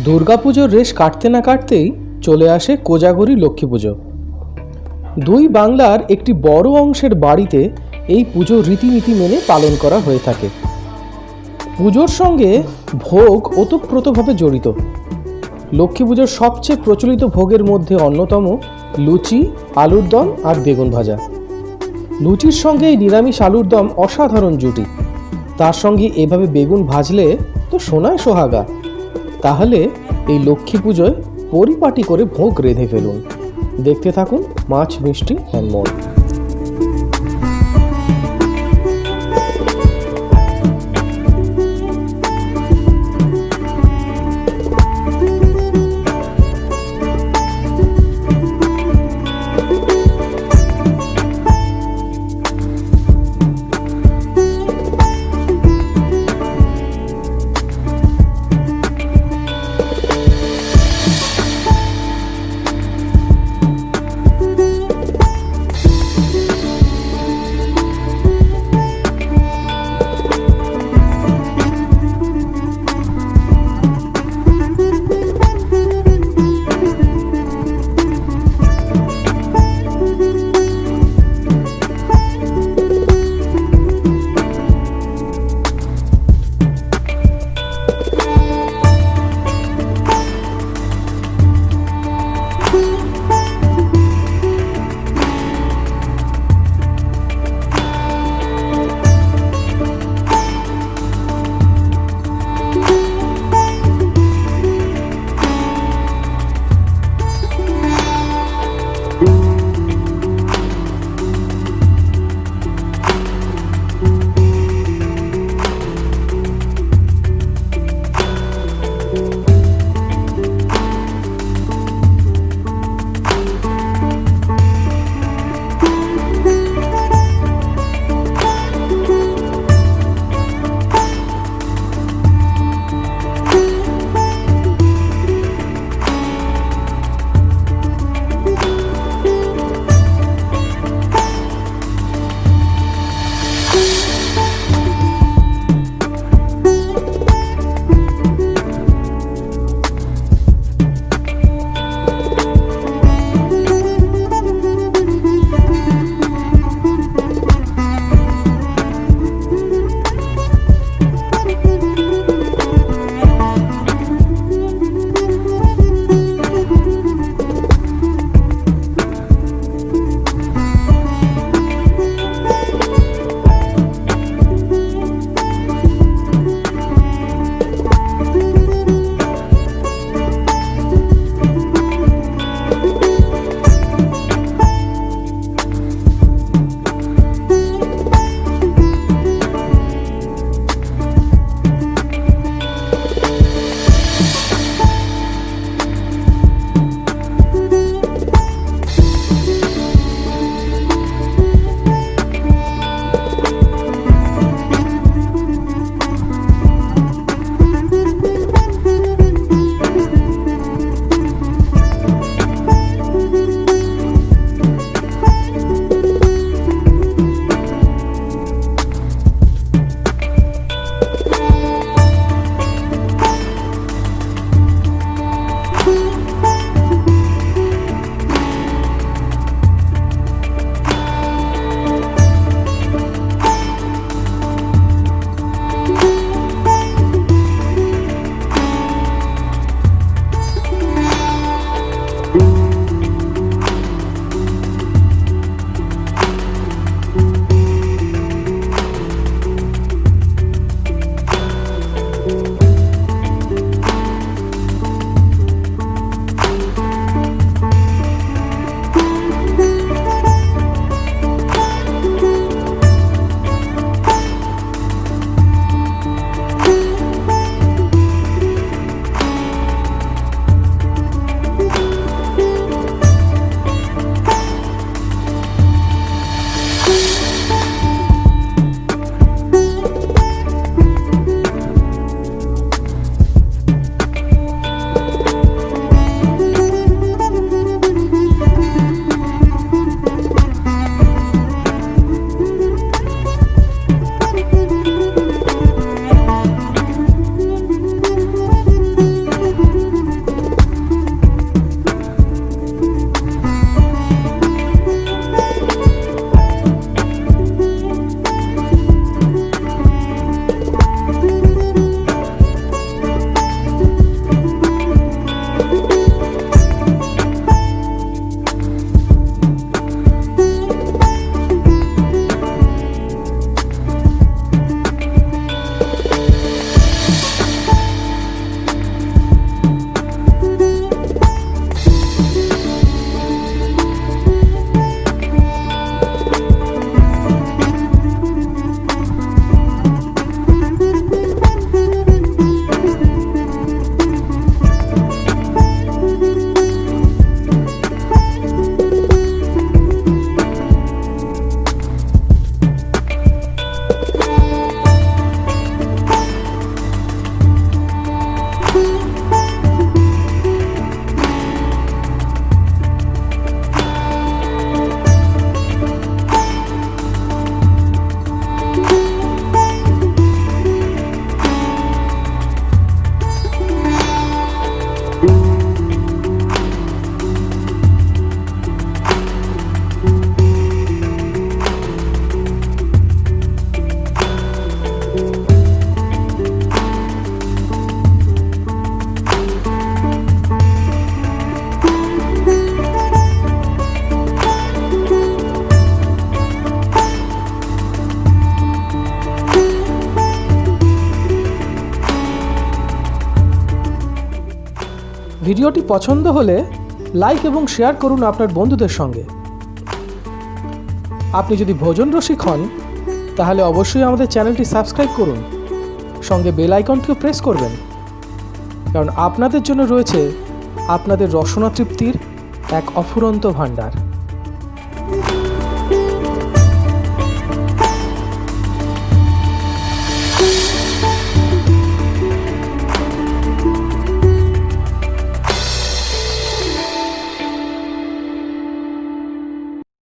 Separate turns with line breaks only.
দুর্গা পুজোর রেশ কাটতে না কাটতেই চলে আসে কোজাগরি লক্ষ্মী পুজো। দুই বাংলার একটি বড় অংশের বাড়িতে এই পুজো রীতিনীতি মেনে পালন করা হয়ে থাকে। পুজোর সঙ্গে ভোগ ওতপ্রোতভাবে জড়িত। লক্ষ্মী পুজোর সবচেয়ে প্রচলিত ভোগের মধ্যে অন্যতম লুচি, আলুর দম আর বেগুন ভাজা। লুচির সঙ্গে এই নিরামিষ আলুর দম অসাধারণ জুটি। তার সঙ্গে এভাবে বেগুন ভাজলে তো সোনায় সোহাগা। তাহলে এই লক্ষ্মী পুজোয় পরিপাটি করে ভোগ রেঁধে ফেলুন। দেখতে থাকুন মাছ মিষ্টি অ্যান্ড মোর। ভিডিওটি পছন্দ হলে লাইক এবং শেয়ার করুন আপনার বন্ধুদের সঙ্গে। আপনি যদি ভোজন রসিক হন তাহলে অবশ্যই আমাদের চ্যানেলটি সাবস্ক্রাইব করুন, সঙ্গে বেল আইকনটিও প্রেস করবেন, কারণ আপনাদের জন্য রয়েছে আপনাদের রসনা তৃপ্তির এক অফুরন্ত ভাণ্ডার।